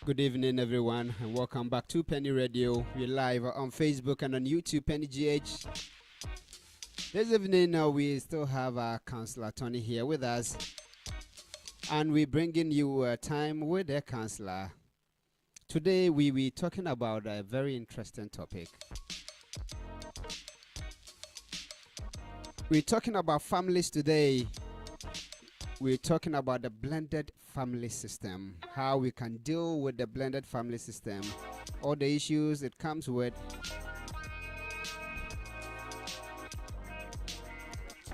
Good evening, everyone, and welcome back to Peny Radio. We're live on Facebook and on YouTube, PenyGH. This evening, we still have our Counsellor Tony here with us, and we're bringing you time with the counselor. Today, we're talking about a very interesting topic. We're talking about families today. We're talking about the blended family system, how we can deal with the blended family system, all the issues it comes with.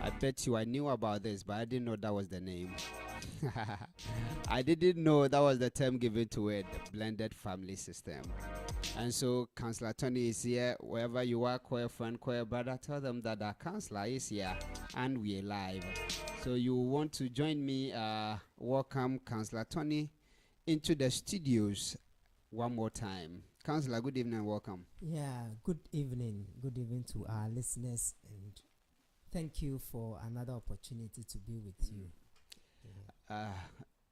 I bet you I knew about this, but I didn't know that was the name. I didn't know that was the term given to it, the blended family system. And so Counsellor Tony is here. Wherever you are, call your friend, call your brother, tell them that our counselor is here and we're live. So you want to join me, welcome Counsellor Tony into the studios one more time. Counsellor, good evening and welcome. Yeah, good evening. Good evening to our listeners, and thank you for another opportunity to be with you.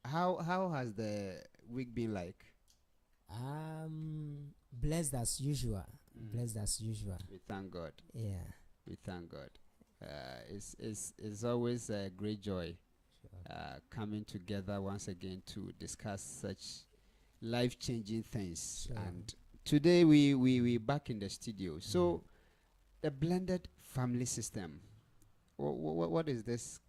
How has the week been like? Blessed as usual. Blessed as usual. We thank God. Yeah. We thank God. It's always a great joy coming together once again to discuss such life-changing things. Sure. And today we back in the studio. So the blended family system. What is this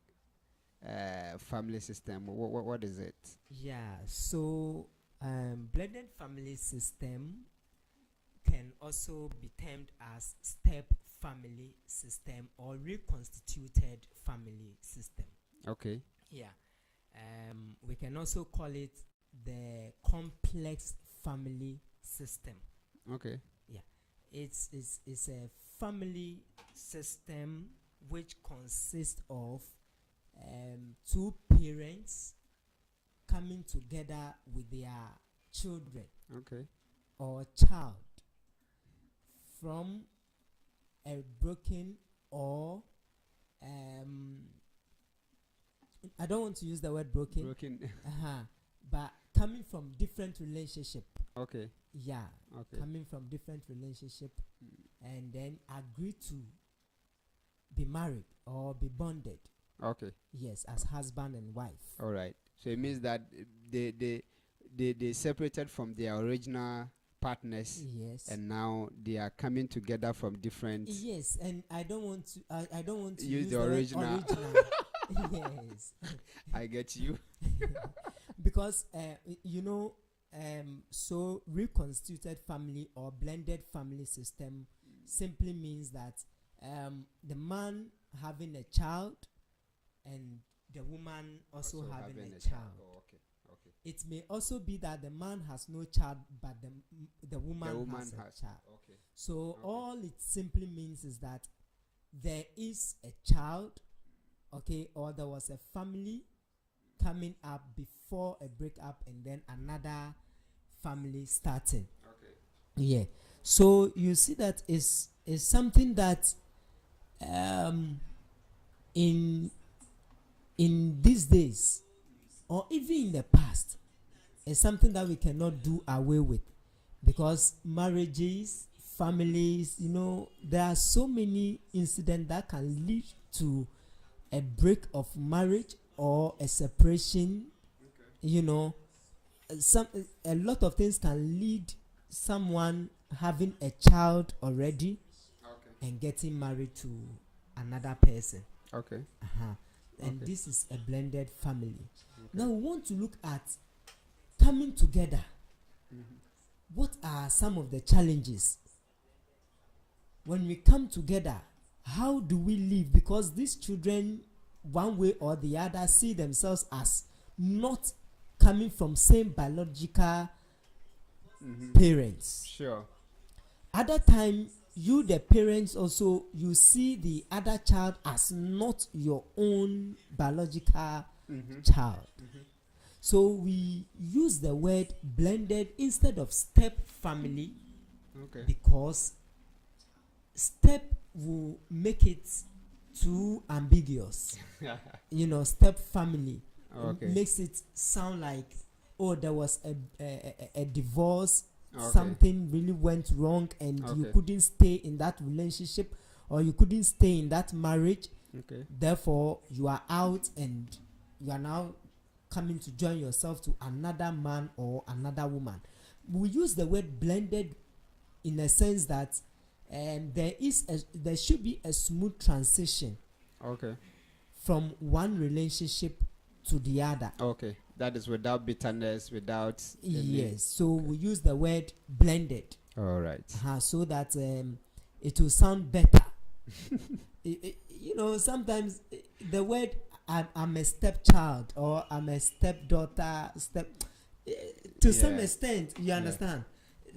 family system? What is it? Yeah. So blended family system can also be termed as step family system or reconstituted family system. Okay. Yeah. We can also call it the complex family system. Okay. Yeah. It's a family system which consists of two parents coming together with their children. Okay. Or child from a broken or I don't want to use the word broken. But coming from different relationship. Okay. Yeah. Okay. Coming from different relationship and then agree to be married or be bonded. Okay. Yes, as husband and wife. All right. So it means that they separated from their original partners. Yes. And now they are coming together from different. Yes, and I don't want to use the original. Yes. I get you. Because so reconstituted family or blended family system simply means that the man having a child and the woman also having a child. Oh, okay. Okay. It may also be that the man has no child, but the woman has a child. Okay. So Okay. all it simply means is that there is a child, okay, or there was a family coming up before a breakup and then another family starting. Okay. Yeah. So you see that is something that in these days or even in the past is something that we cannot do away with, because marriages, families, there are so many incidents that can lead to a break of marriage or a separation. Okay. A lot of things can lead someone having a child already. Okay. And getting married to another person. Okay. And okay. This is a blended family. Okay. Now we want to look at coming together. What are some of the challenges when we come together? How do we live? Because these children, one way or the other, see themselves as not coming from same biological parents. Sure. Other time, you the parents also, you see the other child as not your own biological child. So we use the word blended instead of step family. Okay. Because step will make it too ambiguous. Step family makes it sound like oh, there was a divorce, Okay. something really went wrong, and you Okay. couldn't stay in that relationship, or you couldn't stay in that marriage. Okay. Therefore, you are out, and you are now coming to join yourself to another man or another woman. We use the word blended in a sense that there should be a smooth transition Okay. from one relationship to the other. Okay. That is without bitterness, without. Yes. So we use the word blended. All right. So that it will sound better. Sometimes the word I'm a stepchild or I'm a stepdaughter, to some extent, you understand.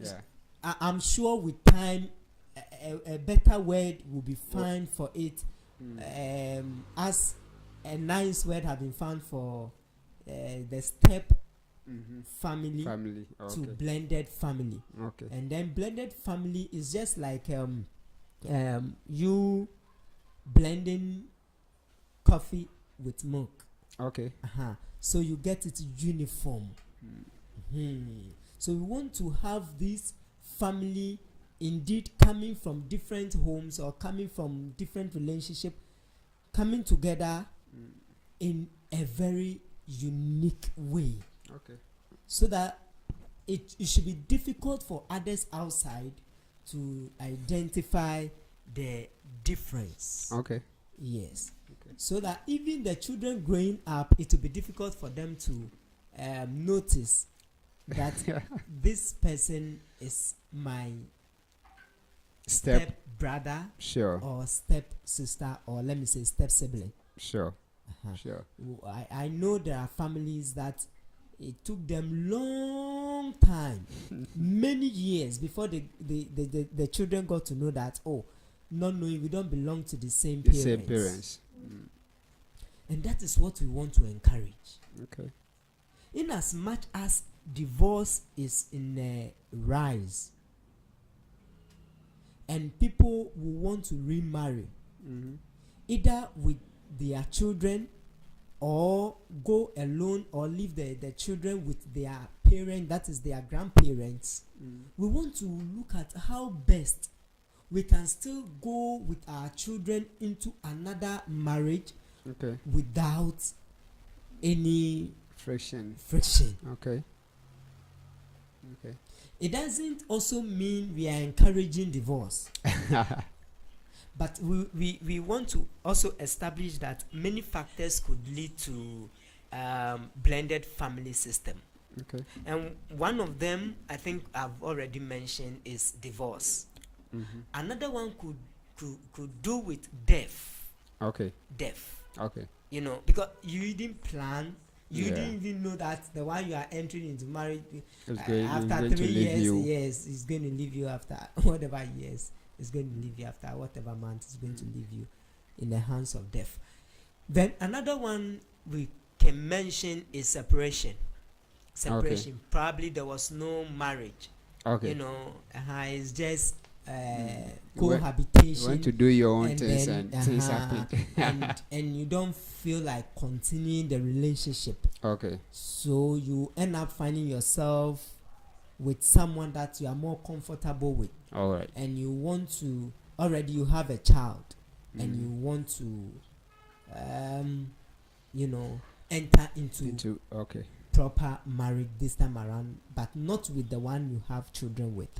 Yeah. I'm sure with time, a better word will be found for it, as a nice word have been found for the step family Okay. to blended family. Okay. And then blended family is just like you blending coffee with milk. Okay. So you get it uniform. So we want to have this family indeed coming from different homes or coming from different relationship, coming together in a very unique way. Okay. So that it should be difficult for others outside to identify the difference. Okay. Yes. Okay. So that even the children growing up, it will be difficult for them to notice that this person is my step brother, Sure. or step sister, or let me say step sibling. Sure. Sure. I know there are families that it took them long time, many years before the children got to know that, not knowing we don't belong to the same parents. Same parents. And that is what we want to encourage. Okay. In as much as divorce is in a rise and people will want to remarry, either with their children or go alone or leave the children with their parent, that is their grandparents. We want to look at how best we can still go with our children into another marriage without any friction. Okay. It doesn't also mean we are encouraging divorce. But we want to also establish that many factors could lead to blended family system. Okay. And one of them, I think I've already mentioned, is divorce. Another one could do with death. Okay. Death. Okay. Because you didn't plan. You didn't even know that the one you are entering into marriage after 3 years, yes, is going to leave you after whatever years. Is going to leave you after whatever month is going to leave you in the hands of death. Then another one we can mention is separation. Separation. Okay. Probably there was no marriage. Okay. It's just cohabitation. You want to do your own things and things happen. and you don't feel like continuing the relationship. Okay. So you end up finding yourself with someone that you are more comfortable with. All right. And you want to, already you have a child, and you want to, enter into proper marriage this time around, but not with the one you have children with.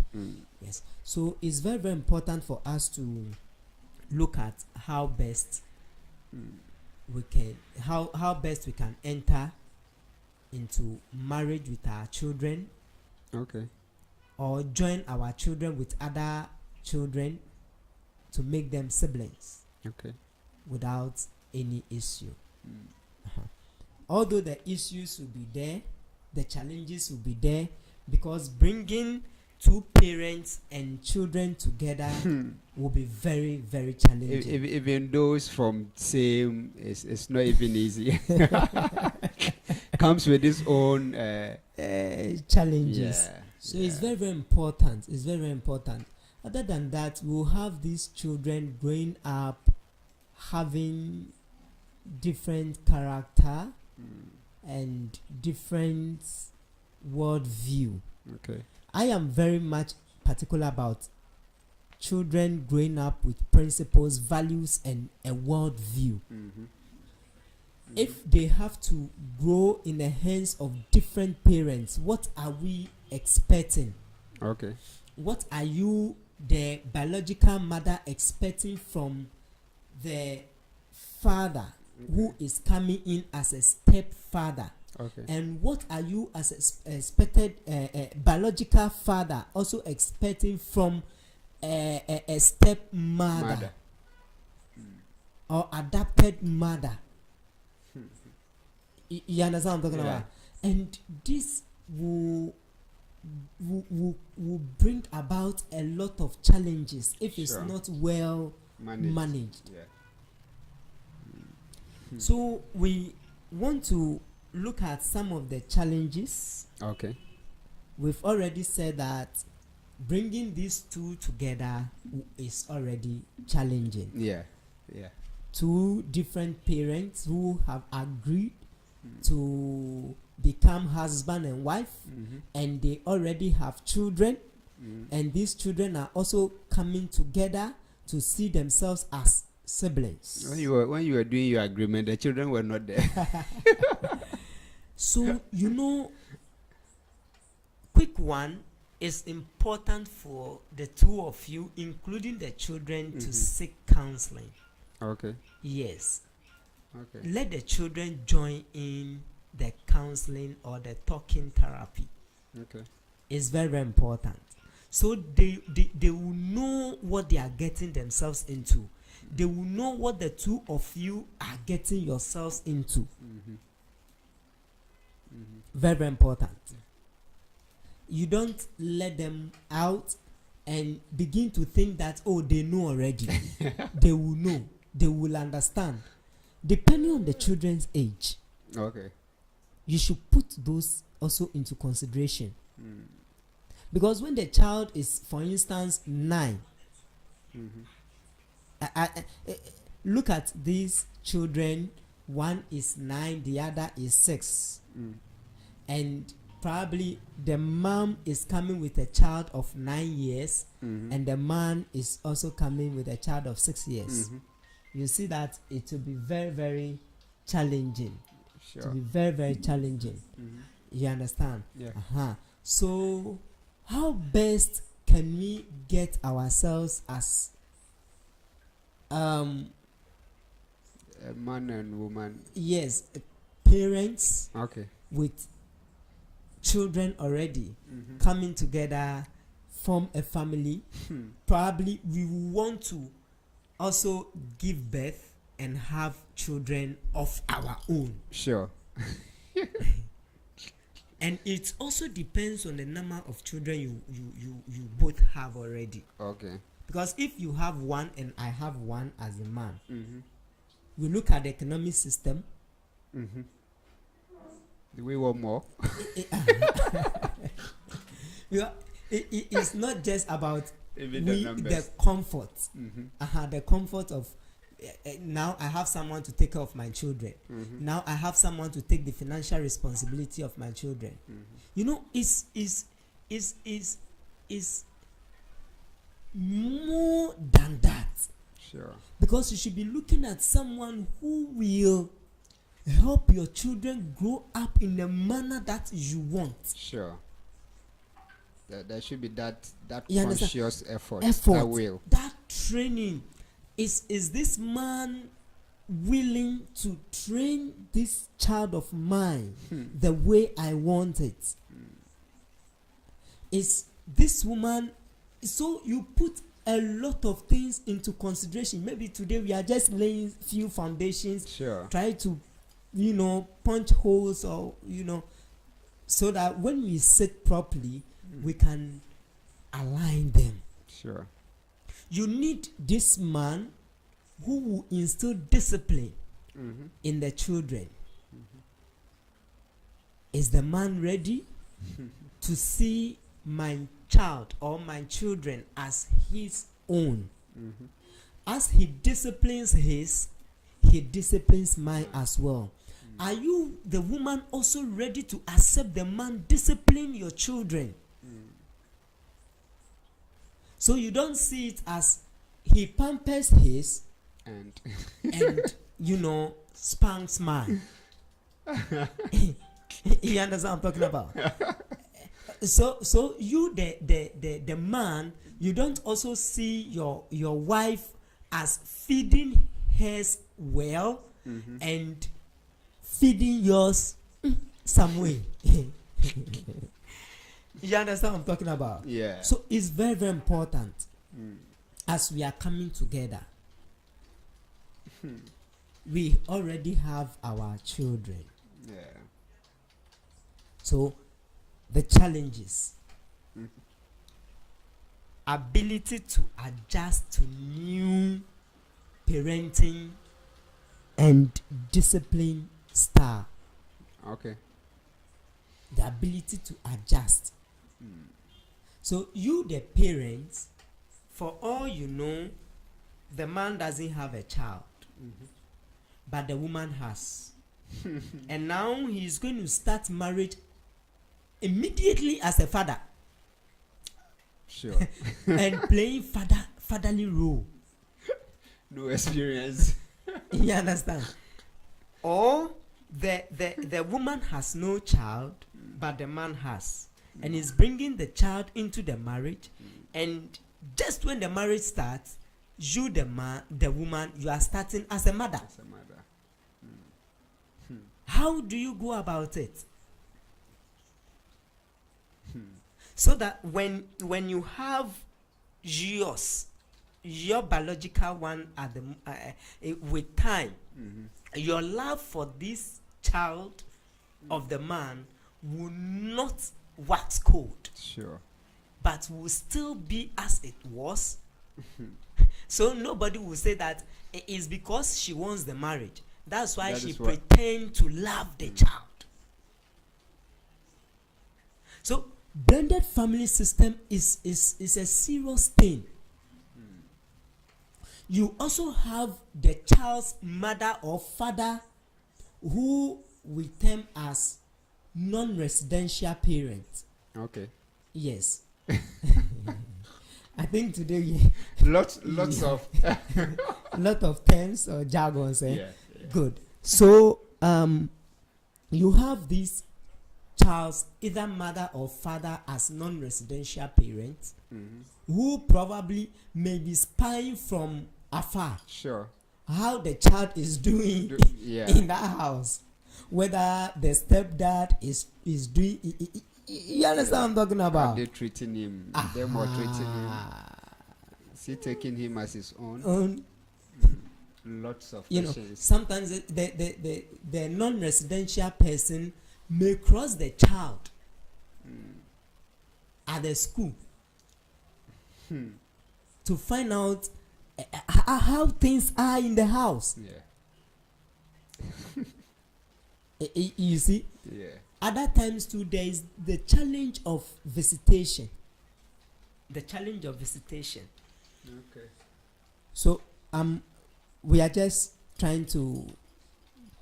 Yes. So it's very, very important for us to look at how best we can, how best we can enter into marriage with our children. Okay. Or join our children with other children to make them siblings. Okay. Without any issue. Although the issues will be there, the challenges will be there, because bringing two parents and children together will be very, very challenging. Even those from same, it's not even easy. Comes with its own challenges. So it's very, very important. It's very, very important. Other than that, we'll have these children growing up having different character and different world view. Okay. I am very much particular about children growing up with principles, values, and a world view. If they have to grow in the hands of different parents, what are we expecting? Okay. What are you, the biological mother, expecting from the father who is coming in as a stepfather? Okay. And what are you as a expected biological father also expecting from a stepmother or adopted mother? You understand what I'm talking about? And this will bring about a lot of challenges if it's not well managed. So we want to look at some of the challenges. Okay. We've already said that bringing these two together is already challenging. Yeah. Two different parents who have agreed to become husband and wife, and they already have children, and these children are also coming together to see themselves as siblings. When you were doing your agreement, the children were not there. So quick one is important for the two of you, including the children, to seek counseling. Okay. Yes. Okay. Let the children join in the counseling or the talking therapy. Okay. It's very, very important. So they will know what they are getting themselves into. They will know what the two of you are getting yourselves into. Very, very important. You don't let them out and begin to think that, oh, they know already. They will know. They will understand. Depending on the children's age. Okay. You should put those also into consideration. Because when the child is, for instance, 9, look at these children. One is 9, the other is 6. And probably the mom is coming with a child of 9 years, and the man is also coming with a child of 6 years. You see that it will be very, very challenging. It will be very, very challenging. You understand? Yeah. So, how best can we get ourselves as a man and woman? Yes, parents. Okay. With children already coming together, form a family. Probably we want to also give birth and have children of our own. Sure. And it also depends on the number of children you both have already. Okay. Because if you have one and I have one as a man, we look at the economic system. Do we want more? It's not just about the comfort. The comfort of now I have someone to take care of my children. Now I have someone to take the financial responsibility of my children. It's more than that. Sure. Because you should be looking at someone who will help your children grow up in the manner that you want. Sure. There should be that you conscious effort. That will. That training. Is this man willing to train this child of mine the way I want it? Is this woman... So you put a lot of things into consideration. Maybe today we are just laying few foundations. Sure. Try to, punch holes or, so that when we sit properly, we can align them. Sure. You need this man who will instill discipline in the children. Is the man ready to see my child or my children as his own? As he disciplines his, he disciplines mine as well. are you, the woman, also ready to accept the man discipline your children? So you don't see it as he pampers his And and spanks mine. You understand what I'm talking about? So you, the man, you don't also see your wife as feeding hers well and feeding yours some way. You understand what I'm talking about? yeah. So it's very, very important as we are coming together. We already have our children. Yeah. So the challenges, ability to adjust to new parenting and discipline style. Okay. The ability to adjust. So you, the parents, for all you know, the man doesn't have a child, but the woman has. And now he's going to start marriage immediately as a father. Sure. And playing fatherly role. No experience. You understand? Or the woman has no child, but the man has, and is bringing the child into the marriage, and just when the marriage starts, you, the woman, you are starting as a mother. As a mother. How do you go about it? So that when you have your biological one at the with time, your love for this child of the man will not wax cold, Sure. but will still be as it was. So nobody will say that it is because she wants the marriage. That's why she pretends to love the child. So blended family system is a serious thing. You also have the child's mother or father, who we term as non-residential parents. Okay. Yes. I think today Lots of lot of terms or jargons. yeah. Good. So you have this child's either mother or father as non-residential parents, who probably may be spying from afar Sure. how the child is doing in that house, whether the stepdad is doing. You understand what I'm talking about? Are they treating him? Them or treating him? Is he taking him as his own? Lots of questions. Sometimes the non-residential person may cross the child at the school to find out how things are in the house. Yeah. You see? Yeah. Other times too, there is the challenge of visitation. The challenge of visitation. Okay. So we are just trying to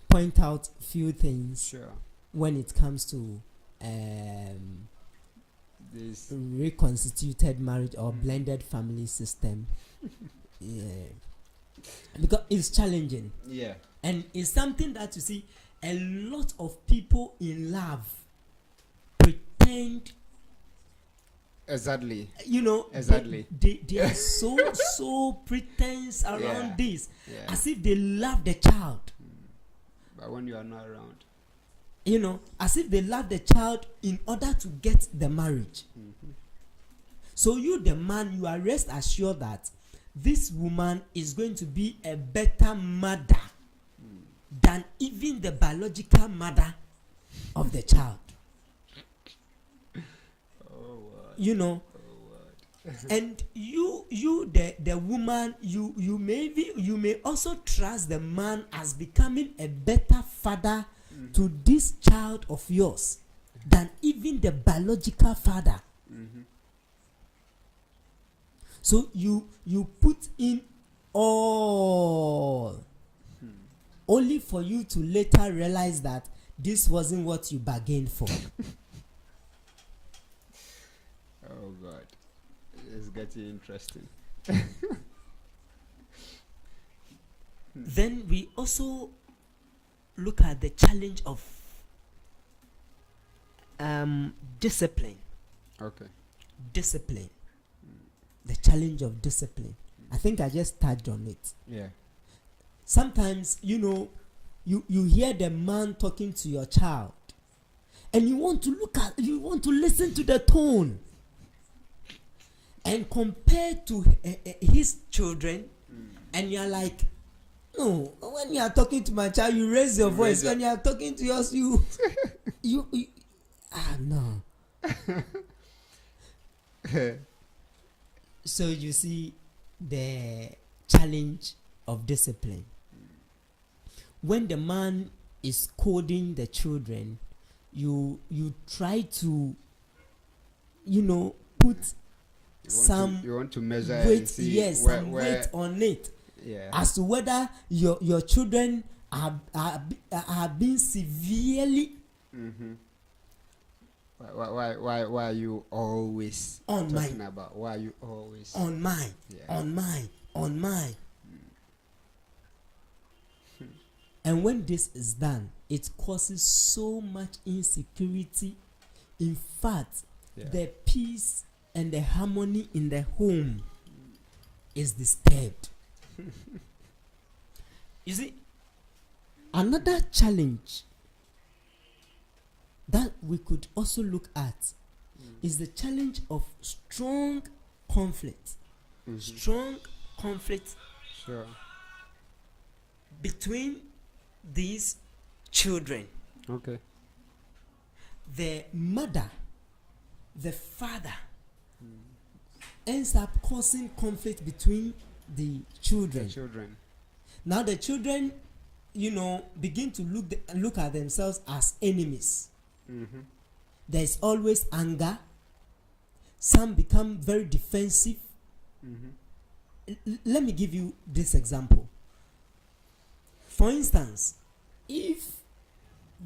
point out few things. Sure. When it comes to This reconstituted marriage or blended family system. Yeah. Because it's challenging. Yeah. And it's something that you see a lot of people in love pretend. Exactly. Exactly. They are so pretense around this, as if they love the child. But when you are not around, as if they love the child in order to get the marriage. So you, the man, you are rest assured that this woman is going to be a better mother than even the biological mother of the child. And you the woman, you may also trust the man as becoming a better father to this child of yours than even the biological father. So you put in all only for you to later realize that this wasn't what you bargained for. Oh God, it's getting interesting. Then we also look at the challenge of discipline. Okay. Discipline. The challenge of discipline. I think I just touched on it. Yeah. Sometimes, you hear the man talking to your child, and you want to listen to the tone, and compare to his children, and you're like, no, when you are talking to my child, you raise your voice. When you are talking to yours, you no. So you see the challenge of discipline. When the man is scolding the children, you try to, put you want to measure weight, and see some weight on it, as to whether your children are being severely. Mm-hmm. Why are you always on talking mine? About why are you always on mine? On mine. And when this is done, it causes so much insecurity. In fact, the peace and the harmony in the home is disturbed. You see, another challenge that we could also look at is the challenge of strong conflict. Mm-hmm. Strong conflict between these children. Okay. The mother, the father ends up causing conflict between the children. Now the children, begin to look at themselves as enemies. Mm-hmm. There's always anger. Some become very defensive. Mm-hmm. Let me give you this example. For instance, if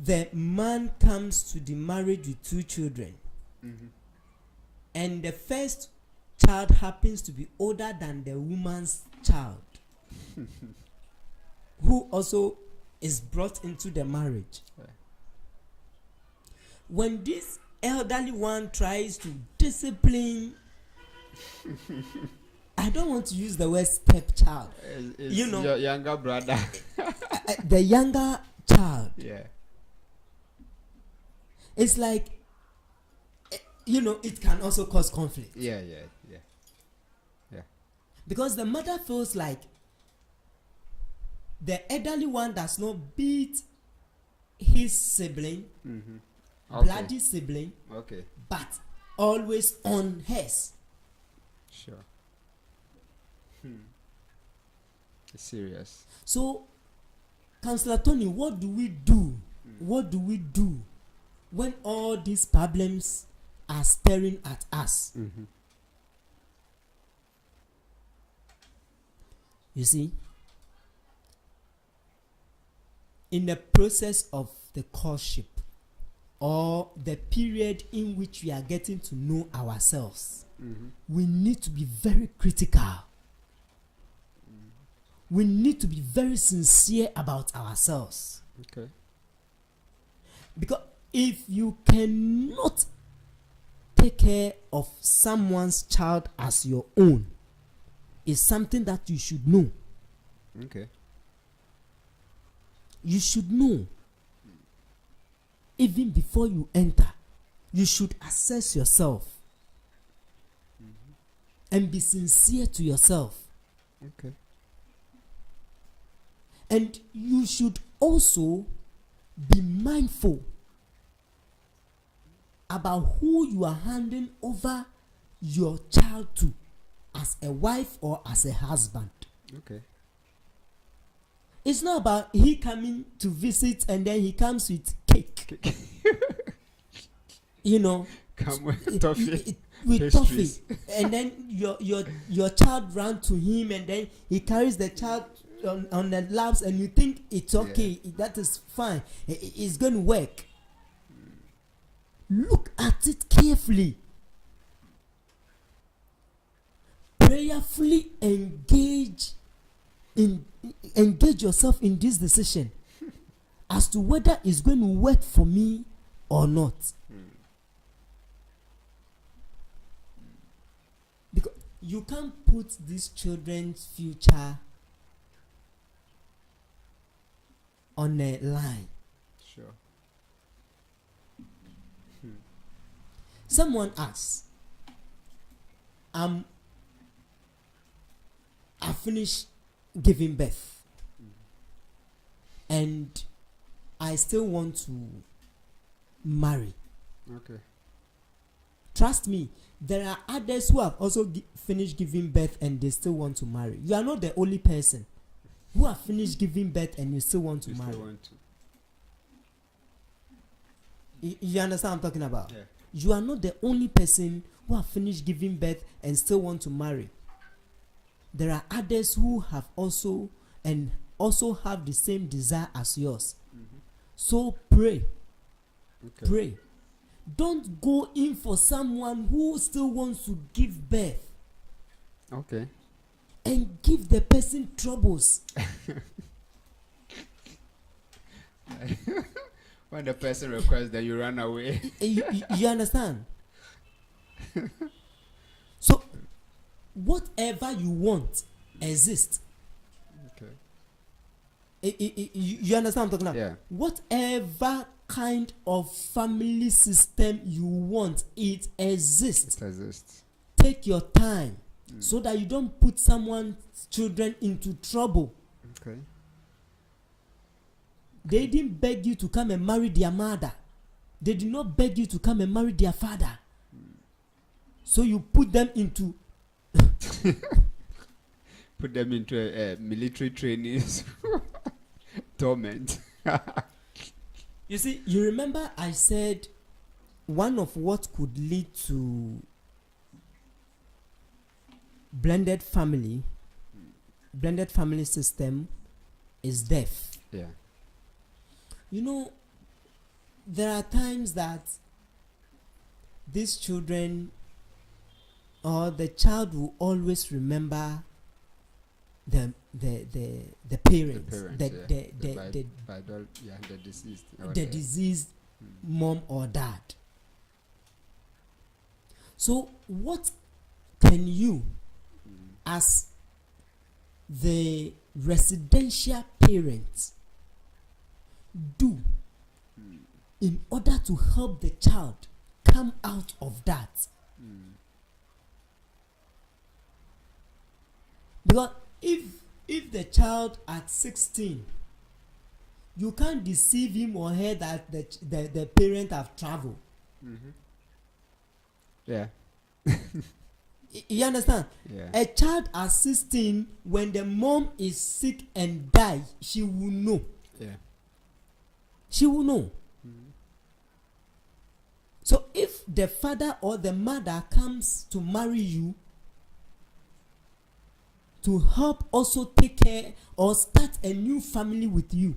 the man comes to the marriage with 2 children, and the first child happens to be older than the woman's child, who also is brought into the marriage, when this elderly one tries to discipline, I don't want to use the word stepchild. Your younger brother. The younger child. Yeah. It's like, it can also cause conflict. Yeah. Because the mother feels like the elderly one does not beat his sibling, bloody sibling, but always on hers. Sure. It's serious. So, Counsellor Tony, what do we do? What do we do when all these problems are staring at us? You see, in the process of the courtship, or the period in which we are getting to know ourselves, we need to be very critical. We need to be very sincere about ourselves. Okay. Because if you cannot take care of someone's child as your own, it's something that you should know. Okay. You should know. Even before you enter, you should assess yourself and be sincere to yourself. Okay. And you should also be mindful about who you are handing over your child to, as a wife or as a husband. Okay. It's not about he coming to visit and then he comes with cake. Come with toffee. With toffee. And then your child ran to him and then he carries the child. on the labs and you think it's okay, that is fine, it's going to work. Look at it carefully. Prayerfully engage yourself in this decision as to whether it's going to work for me or not. Because you can't put these children's future on a line. Sure. Someone asks, I finished giving birth and I still want to marry. Okay. Trust me, there are others who have also finished giving birth and they still want to marry. You are not the only person who have finished giving birth and you still want to marry. You understand what I'm talking about? Yeah. You are not the only person who have finished giving birth and still want to marry. There are others who have also have the same desire as yours. So pray. Okay. Pray. Don't go in for someone who still wants to give birth. Okay. And give the person troubles. When the person requests that you run away. You understand? So, whatever you want exists. Okay. You understand what I'm talking about? Yeah. Whatever kind of family system you want, it exists. It exists. Take your time so that you don't put someone's children into trouble. Okay. They didn't beg you to come and marry their mother. They did not beg you to come and marry their father. So you put them into a military training torment. You see, you remember I said one of what could lead to blended family system is death. Yeah. You know, there are times that these children or the child will always remember the parents, the deceased, the deceased mom or dad. So what can you, as the residential parents, do in order to help the child come out of that? Because if the child at 16, you can't deceive him or her that the parent have traveled. Yeah. You understand? Yeah. A child at 16, when the mom is sick and die, she will know. Yeah. She will know. So if the father or the mother comes to marry you to help also take care or start a new family with you,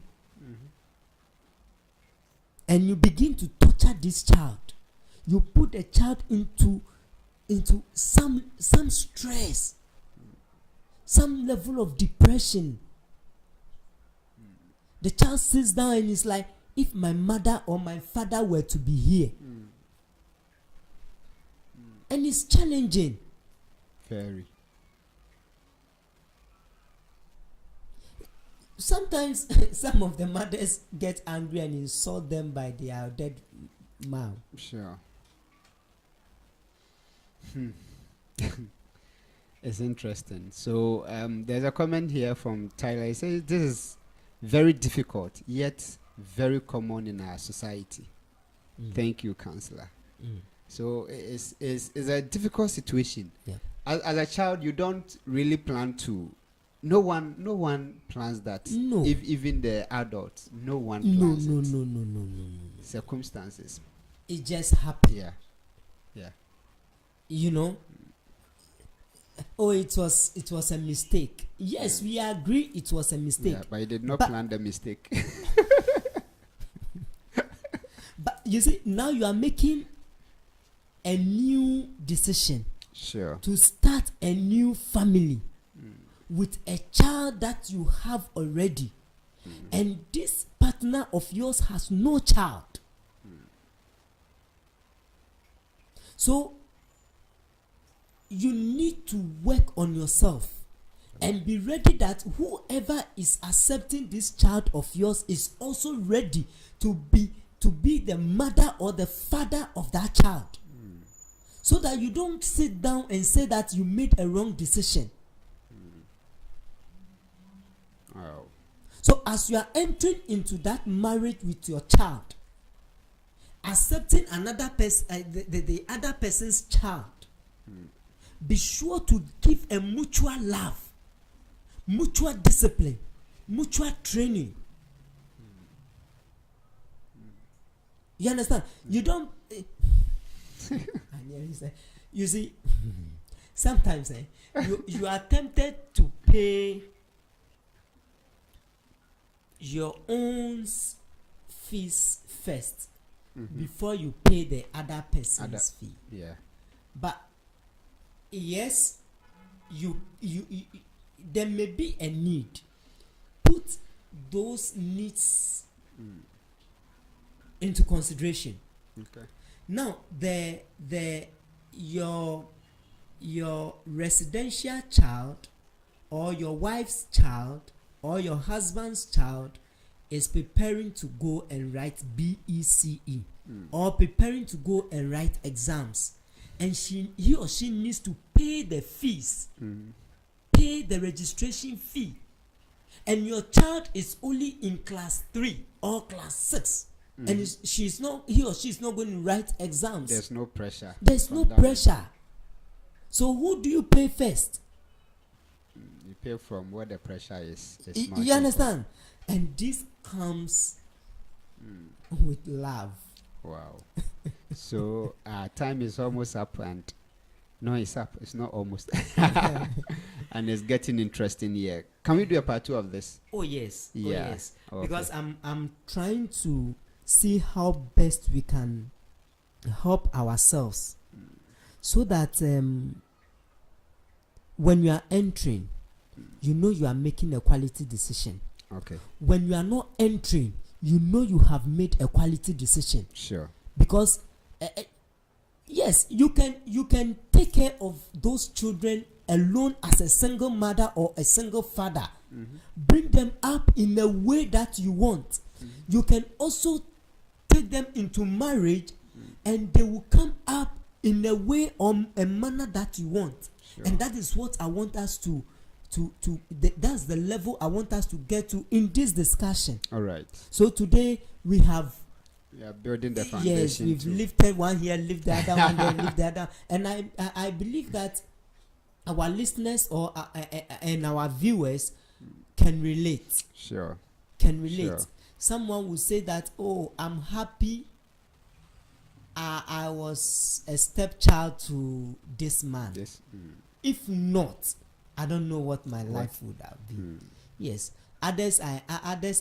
and you begin to torture this child, you put the child into some stress, some level of depression. The child sits down and is like, if my mother or my father were to be here. And it's challenging. Very. Sometimes some of the mothers get angry and insult them by their dead mom. Sure. It's interesting. So there's a comment here from Tyler. He says this is very difficult, yet very common in our society. Thank you, Counsellor. So it's a difficult situation. Yeah. As a child, you don't really plan to. No one plans that. No. If even the adults, no one plans it. No. Circumstances. It just happened. Yeah. You know. Oh, it was a mistake. yes, we agree it was a mistake. Yeah, but he did not plan the mistake. But you see, now you are making a new decision. Sure. To start a new family with a child that you have already. And this partner of yours has no child. So you need to work on yourself and be ready that whoever is accepting this child of yours is also ready to be the mother or the father of that child. So that you don't sit down and say that you made a wrong decision. Oh. So as you are entering into that marriage with your child, accepting another person, the other person's child, be sure to give a mutual love, mutual discipline, mutual training. You understand? You don't. You see, sometimes you are tempted to pay your own fees first before you pay the other person's fee. Yeah. But yes, you there may be a need. Put those needs into consideration. Okay. Now, your residential child or your wife's child or your husband's child is preparing to go and write BECE or preparing to go and write exams, and he or she needs to pay the fees, pay the registration fee, and your child is only in class 3 or class 6. And he or she is not going to write exams. There's no pressure. There's no pressure. So who do you pay first? You pay from where the pressure is. You understand? And this comes with love. Wow. So time is almost up, and no, it's up. It's not almost. And it's getting interesting here. Can we do a part 2 of this? Oh yes. Yeah. Oh yes. Okay. Because I'm trying to see how best we can help ourselves, so that when you are entering, you know you are making a quality decision. Okay. When you are not entering, you know you have made a quality decision. Sure. Because yes, you can take care of those children alone as a single mother or a single father. Bring them up in a way that you want. You can also take them into marriage, and they will come up in a way or a manner that you want. Sure. And that is what I want us to that's the level I want us to get to in this discussion. All right. So today we are building the foundation. Yes, we've lifted one here, lift the other one there, lift the other. And I believe that our listeners or and our viewers can relate. Sure. Can relate. Sure. Someone will say that, oh, I'm happy I was a stepchild to this man. If not, I don't know what my life would have been. Yes. Others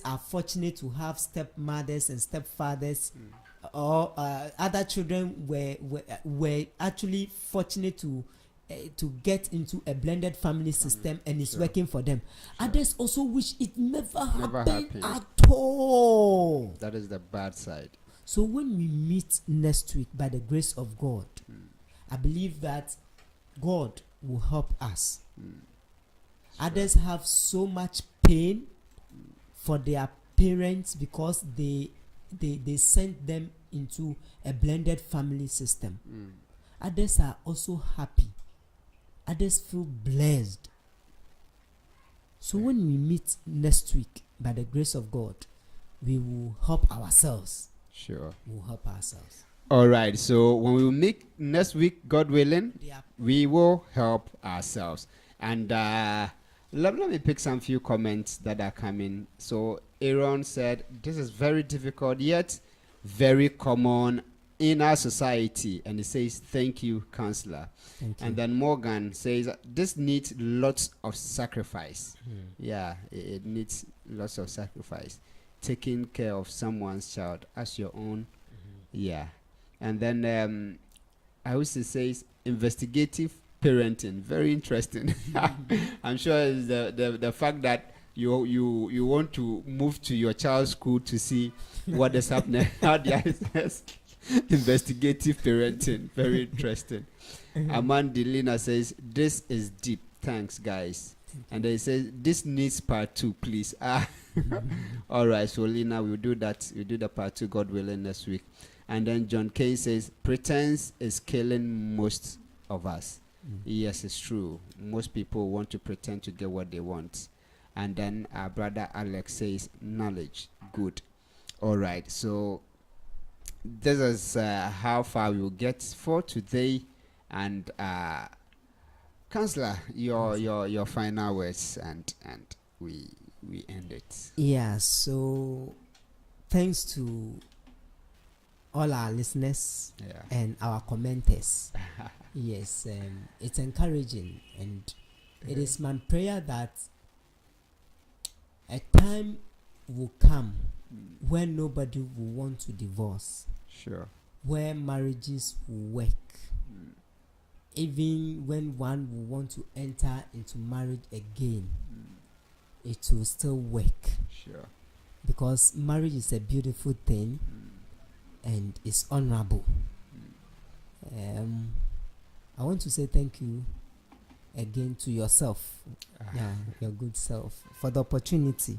are fortunate to have stepmothers and stepfathers, or other children were actually fortunate to get into a blended family system, and it's working for them. Others also wish it never happened at all. That is the bad side. So when we meet next week, by the grace of God, I believe that God will help us. Others have so much pain for their parents because they sent them into a blended family system. Others are also happy. Others feel blessed. So when we meet next week, by the grace of God, we will help ourselves. Sure. We'll help ourselves. All right. So when we meet next week, God willing, we will help ourselves. And let me pick some few comments that are coming. So Aaron said, this is very difficult yet very common in our society, and it says, thank you, counselor. Thank you. And then Morgan says, this needs lots of sacrifice. Yeah, it needs lots of sacrifice. Taking care of someone's child as your own. Yeah. And then I also says, investigative parenting. Very interesting. I'm sure it's the fact that you want to move to your child's school to see what is happening. Investigative parenting. Very interesting. Amanda Lina says, this is deep. Thanks, guys. And they say, this needs part 2, please. All right, so Lina, we'll do that. We'll do the part 2, God willing, next week. And then John Kane says, pretense is killing most of us. Yes, it's true. Most people want to pretend to get what they want. And then our brother Alex says, knowledge. Good. All right, so this is how far we will get for today. And Counselor, your final words, and we end it. Yeah, so thanks to all our listeners and our commenters. Yes, it's encouraging, and it is my prayer that a time will come when nobody will want to divorce. Sure. Where marriages will work. Even when one will want to enter into marriage again, it will still work. Sure. Because marriage is a beautiful thing and it's honorable. I want to say thank you again to yourself, your good self, for the opportunity.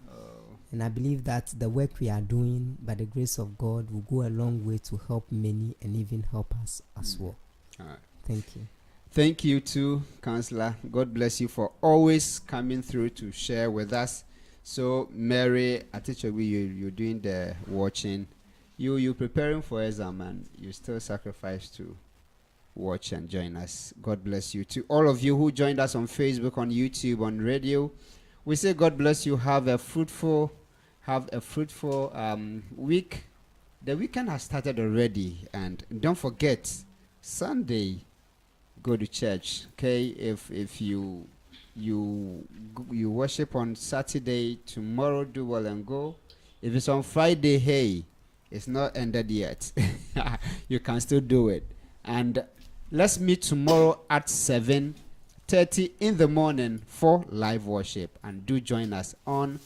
And I believe that the work we are doing, by the grace of God, will go a long way to help many and even help us as well. All right. Thank you. Thank you too, Counselor. God bless you for always coming through to share with us. So, Mary, I teach you're doing the watching. You preparing for exam, and you still sacrifice to watch and join us. God bless you. To all of you who joined us on Facebook, on YouTube, on radio, we say God bless you. Have a fruitful week. The weekend has started already, and don't forget, Sunday, go to church. Okay, if you worship on Saturday, tomorrow do well and go. If it's on Friday, hey, it's not ended yet. You can still do it. And let's meet tomorrow at 7:30 in the morning for live worship. And do join us on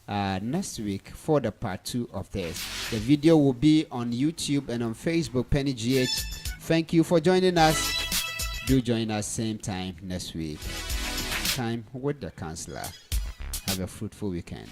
next week for the part 2 of this. The video will be on YouTube and on Facebook, PenyGH. Thank you for joining us. Do join us same time next week. Time with the counselor. Have a fruitful weekend.